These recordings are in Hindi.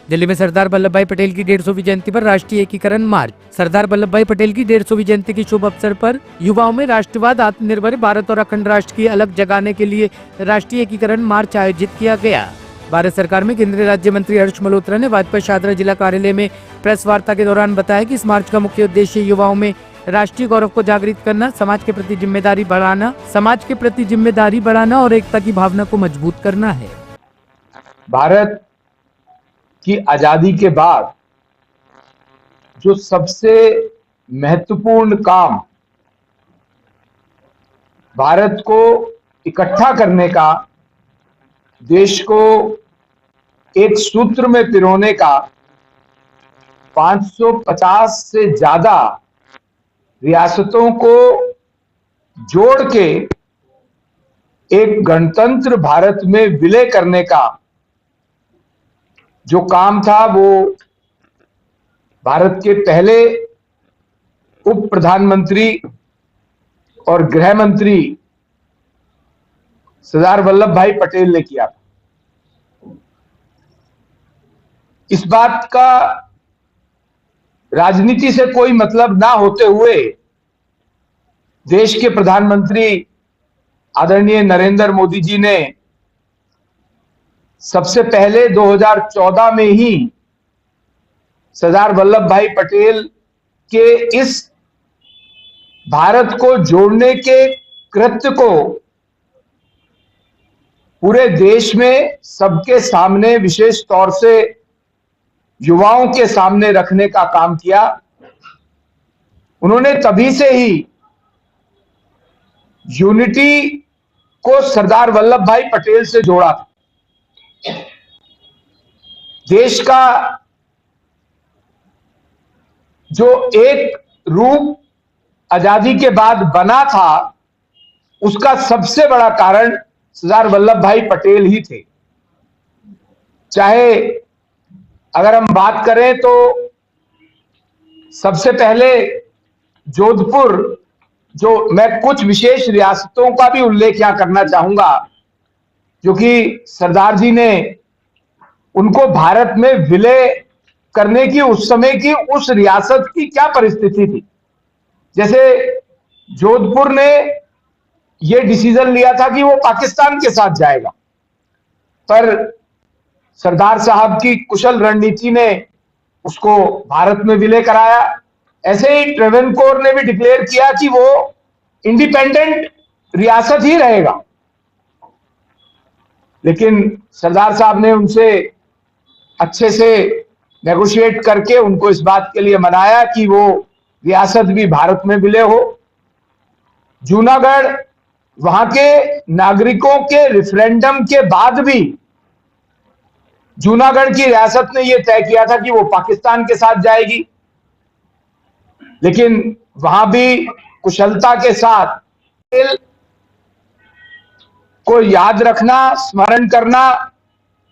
दिल्ली में सरदार वल्लभ भाई पटेल की 150वीं जयंती पर राष्ट्रीय एकीकरण मार्च। सरदार वल्लभ भाई पटेल की 150वीं जयंती के शुभ अवसर पर युवाओं में राष्ट्रवाद, आत्मनिर्भर भारत और अखंड राष्ट्र की अलग जगाने के लिए राष्ट्रीय एकीकरण मार्च आयोजित किया गया। भारत सरकार में केंद्रीय राज्य मंत्री हर्ष मल्होत्रा ने वाजपेयी शाहदरा जिला कार्यालय में प्रेस वार्ता के दौरान बताया कि इस मार्च का मुख्य उद्देश्य युवाओं में राष्ट्रीय गौरव को जागृत करना, समाज के प्रति जिम्मेदारी बढ़ाना और एकता की भावना को मजबूत करना है। भारत की आजादी के बाद जो सबसे महत्वपूर्ण काम भारत को इकट्ठा करने का, देश को एक सूत्र में पिरोने का, 550 से ज्यादा रियासतों को जोड़ के एक गणतंत्र भारत में विलय करने का जो काम था, वो भारत के पहले उप प्रधानमंत्री और गृह मंत्री सरदार वल्लभ भाई पटेल ने किया था। इस बात का राजनीति से कोई मतलब ना होते हुए देश के प्रधानमंत्री आदरणीय नरेंद्र मोदी जी ने सबसे पहले 2014 में ही सरदार वल्लभ भाई पटेल के इस भारत को जोड़ने के कृत्य को पूरे देश में सबके सामने, विशेष तौर से युवाओं के सामने रखने का काम किया। उन्होंने तभी से ही यूनिटी को सरदार वल्लभ भाई पटेल से जोड़ा था। देश का जो एक रूप आजादी के बाद बना था, उसका सबसे बड़ा कारण सरदार वल्लभ भाई पटेल ही थे। चाहे अगर हम बात करें तो सबसे पहले जोधपुर, जो मैं कुछ विशेष रियासतों का भी उल्लेख यहां करना चाहूंगा, जो कि सरदार जी ने उनको भारत में विलय करने की उस समय की उस रियासत की क्या परिस्थिति थी। जैसे जोधपुर ने यह डिसीजन लिया था कि वो पाकिस्तान के साथ जाएगा, पर सरदार साहब की कुशल रणनीति ने उसको भारत में विलय कराया। ऐसे ही ट्रेवेनकोर ने भी डिक्लेयर किया कि वो इंडिपेंडेंट रियासत ही रहेगा, लेकिन सरदार साहब ने उनसे अच्छे से नेगोशिएट करके उनको इस बात के लिए मनाया कि वो रियासत भी भारत में विलय हो। जूनागढ़, वहां के नागरिकों के रेफरेंडम के बाद भी जूनागढ़ की रियासत ने यह तय किया था कि वो पाकिस्तान के साथ जाएगी, लेकिन वहां भी कुशलता के साथ को याद रखना, स्मरण करना,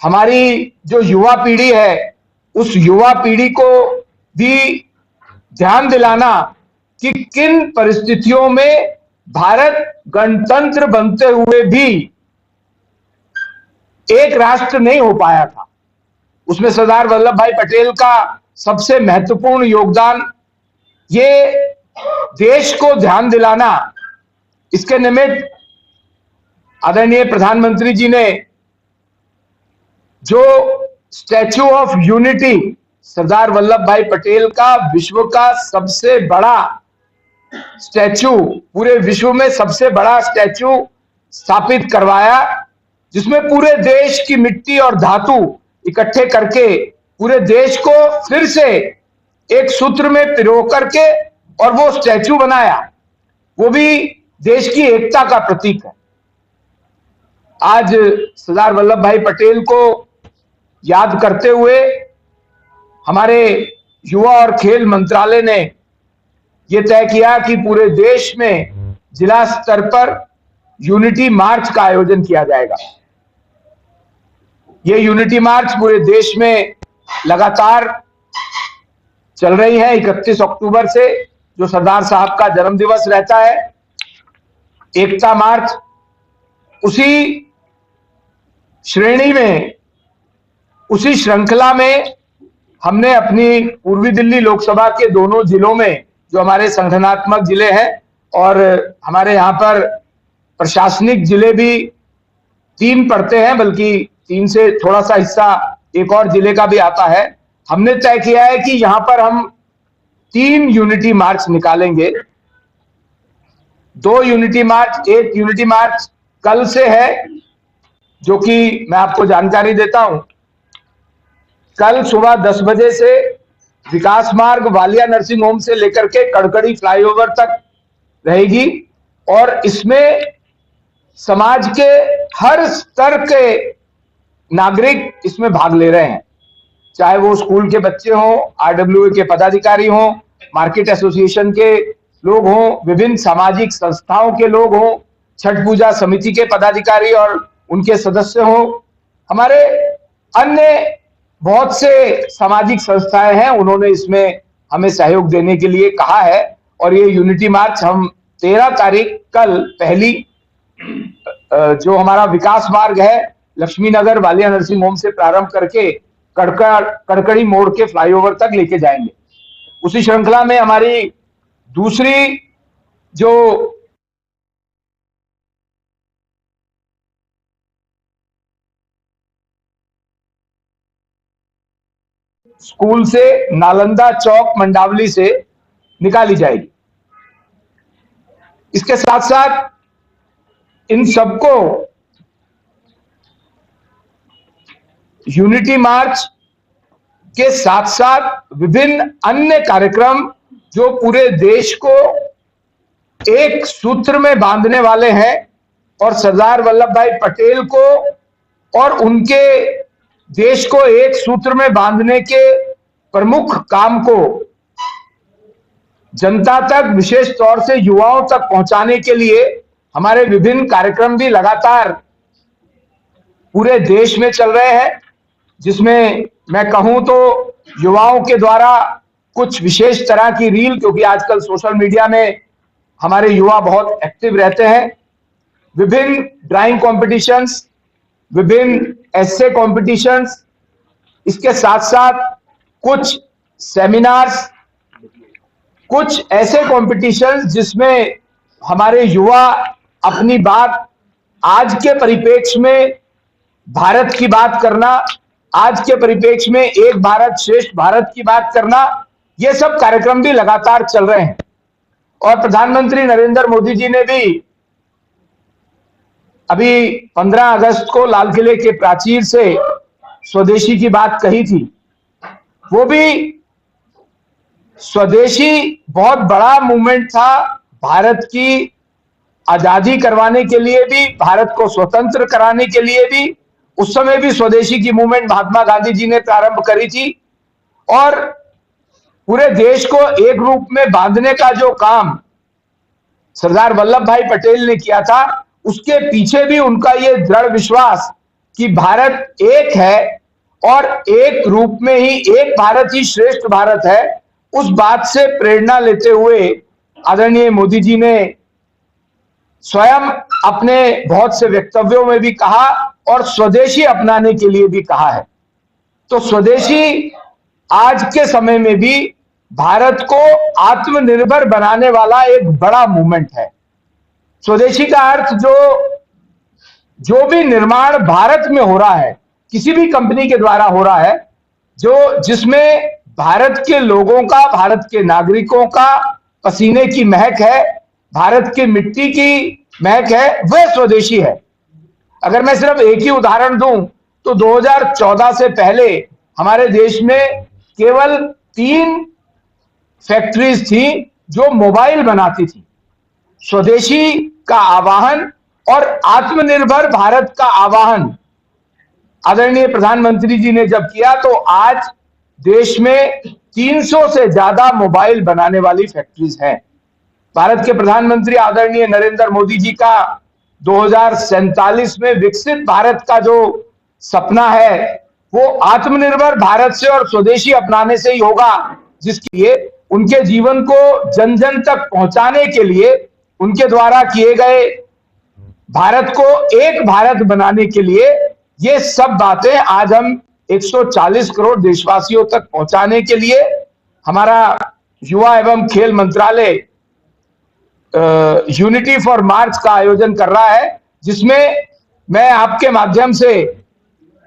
हमारी जो युवा पीढ़ी है उस युवा पीढ़ी को भी ध्यान दिलाना कि किन परिस्थितियों में भारत गणतंत्र बनते हुए भी एक राष्ट्र नहीं हो पाया था। उसमें सरदार वल्लभ भाई पटेल का सबसे महत्वपूर्ण योगदान ये देश को ध्यान दिलाना। इसके निमित्त आदरणीय प्रधानमंत्री जी ने जो statue of unity, Sardar Vallabh भाई पटेल का विश्व का सबसे बड़ा स्टैच्यू, पूरे विश्व में सबसे बड़ा स्टैच्यू स्थापित करवाया, जिसमें पूरे देश की मिट्टी और धातु इकट्ठे करके पूरे देश को फिर से एक सूत्र में पिरो करके और वो स्टैच्यू बनाया। वो भी देश की एकता का प्रतीक है। आज सरदार वल्लभ भाई पटेल को याद करते हुए हमारे युवा और खेल मंत्रालय ने यह तय किया कि पूरे देश में जिला स्तर पर यूनिटी मार्च का आयोजन किया जाएगा। ये यूनिटी मार्च पूरे देश में लगातार चल रही है। 31 अक्टूबर से, जो सरदार साहब का जन्मदिवस रहता है, एकता मार्च उसी श्रेणी में, उसी श्रृंखला में हमने अपनी पूर्वी दिल्ली लोकसभा के दोनों जिलों में, जो हमारे संगठनात्मक जिले हैं और हमारे यहाँ पर प्रशासनिक जिले भी 3 पड़ते हैं, बल्कि 3 से थोड़ा सा हिस्सा एक और जिले का भी आता है, हमने तय किया है कि यहां पर हम 3 यूनिटी मार्च निकालेंगे। 2 यूनिटी मार्च, एक यूनिटी मार्च कल से है, जो कि मैं आपको जानकारी देता हूं। कल सुबह 10 बजे से विकास मार्ग वालिया नर्सिंग होम से लेकर के कड़कड़ी फ्लाईओवर तक रहेगी और इसमें समाज के हर स्तर के नागरिक इसमें भाग ले रहे हैं, चाहे वो स्कूल के बच्चे हों, आरडब्ल्यूए के पदाधिकारी हों, मार्केट एसोसिएशन के लोग हों, विभिन्न सामाजिक संस्थाओं के लोग हों, छठ पूजा समिति के पदाधिकारी और उनके सदस्य हों, हमारे अन्य बहुत से सामाजिक संस्थाएं हैं, उन्होंने इसमें हमें सहयोग देने के लिए कहा है। और ये यूनिटी मार्च हम 13 तारीख कल पहली जो हमारा विकास मार्ग है लक्ष्मी नगर वालिया नर्सिंग होम से प्रारंभ करके कड़कड़ी मोड़ के फ्लाईओवर तक लेके जाएंगे। उसी श्रृंखला में हमारी दूसरी जो स्कूल से नालंदा चौक मंडावली से निकाली जाएगी। इसके साथ साथ इन सबको यूनिटी मार्च के साथ साथ विभिन्न अन्य कार्यक्रम जो पूरे देश को एक सूत्र में बांधने वाले हैं और सरदार वल्लभ भाई पटेल को और उनके देश को एक सूत्र में बांधने के प्रमुख काम को जनता तक, विशेष तौर से युवाओं तक पहुंचाने के लिए हमारे विभिन्न कार्यक्रम भी लगातार पूरे देश में चल रहे हैं, जिसमें मैं कहूं तो युवाओं के द्वारा कुछ विशेष तरह की रील, क्योंकि आजकल सोशल मीडिया में हमारे युवा बहुत एक्टिव रहते हैं, विभिन्न ड्राइंग कॉम्पिटिशन्स, विभिन्न एस्से कॉम्पिटिशन्स, इसके साथ साथ कुछ सेमिनार्स, कुछ ऐसे कॉम्पिटिशन्स जिसमें हमारे युवा अपनी बात आज के परिप्रेक्ष्य में भारत की बात करना, आज के परिप्रेक्ष्य में एक भारत श्रेष्ठ भारत की बात करना, ये सब कार्यक्रम भी लगातार चल रहे हैं। और प्रधानमंत्री नरेंद्र मोदी जी ने भी अभी 15 अगस्त को लाल किले के प्राचीर से स्वदेशी की बात कही थी। वो भी स्वदेशी बहुत बड़ा मूवमेंट था, भारत की आजादी करवाने के लिए भी, भारत को स्वतंत्र कराने के लिए भी। उस समय भी स्वदेशी की मूवमेंट महात्मा गांधी जी ने प्रारंभ करी थी और पूरे देश को एक रूप में बांधने का जो काम सरदार वल्लभ भाई पटेल ने किया था, उसके पीछे भी उनका ये दृढ़ विश्वास कि भारत एक है और एक रूप में ही एक भारत ही श्रेष्ठ भारत है, उस बात से प्रेरणा लेते हुए आदरणीय मोदी जी ने स्वयं अपने बहुत से वक्तव्यों में भी कहा और स्वदेशी अपनाने के लिए भी कहा है। तो स्वदेशी आज के समय में भी भारत को आत्मनिर्भर बनाने वाला एक बड़ा मूवमेंट है। स्वदेशी का अर्थ जो भी निर्माण भारत में हो रहा है, किसी भी कंपनी के द्वारा हो रहा है, जिसमें भारत के लोगों का, भारत के नागरिकों का पसीने की महक है, भारत की मिट्टी की महक है, वह स्वदेशी है। अगर मैं सिर्फ एक ही उदाहरण दूं तो 2014 से पहले हमारे देश में केवल 3 फैक्ट्रीज थी जो मोबाइल बनाती थी। स्वदेशी का आवाहन और आत्मनिर्भर भारत का आवाहन आदरणीय प्रधानमंत्री जी ने जब किया तो आज देश में 300 से ज्यादा मोबाइल बनाने वाली फैक्ट्रीज हैं। भारत के प्रधानमंत्री आदरणीय नरेंद्र मोदी जी का 2047 में विकसित भारत का जो सपना है वो आत्मनिर्भर भारत से और स्वदेशी अपनाने से ही होगा, जिसके लिए उनके जीवन को जन जन तक पहुंचाने के लिए उनके द्वारा किए गए भारत को एक भारत बनाने के लिए ये सब बातें आज हम 140 करोड़ देशवासियों तक पहुंचाने के लिए हमारा युवा एवं खेल मंत्रालय यूनिटी फॉर मार्च का आयोजन कर रहा है, जिसमें मैं आपके माध्यम से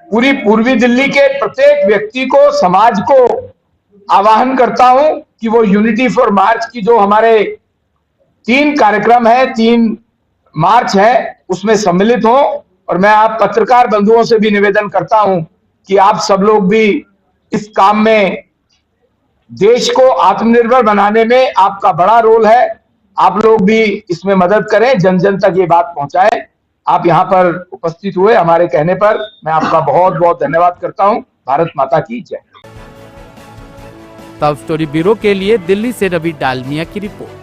पूरी पूर्वी दिल्ली के प्रत्येक व्यक्ति को, समाज को आह्वान करता हूं कि वो यूनिटी फॉर मार्च की जो हमारे 3 कार्यक्रम है, 3 मार्च है, उसमें सम्मिलित हो। और मैं आप पत्रकार बंधुओं से भी निवेदन करता हूं कि आप सब लोग भी इस काम में, देश को आत्मनिर्भर बनाने में आपका बड़ा रोल है, आप लोग भी इसमें मदद करें, जन जन तक ये बात पहुंचाएं। आप यहाँ पर उपस्थित हुए हमारे कहने पर मैं आपका बहुत बहुत धन्यवाद करता हूं। भारत माता की जय। टॉप स्टोरी ब्यूरो के लिए दिल्ली से रवि डालमिया की रिपोर्ट।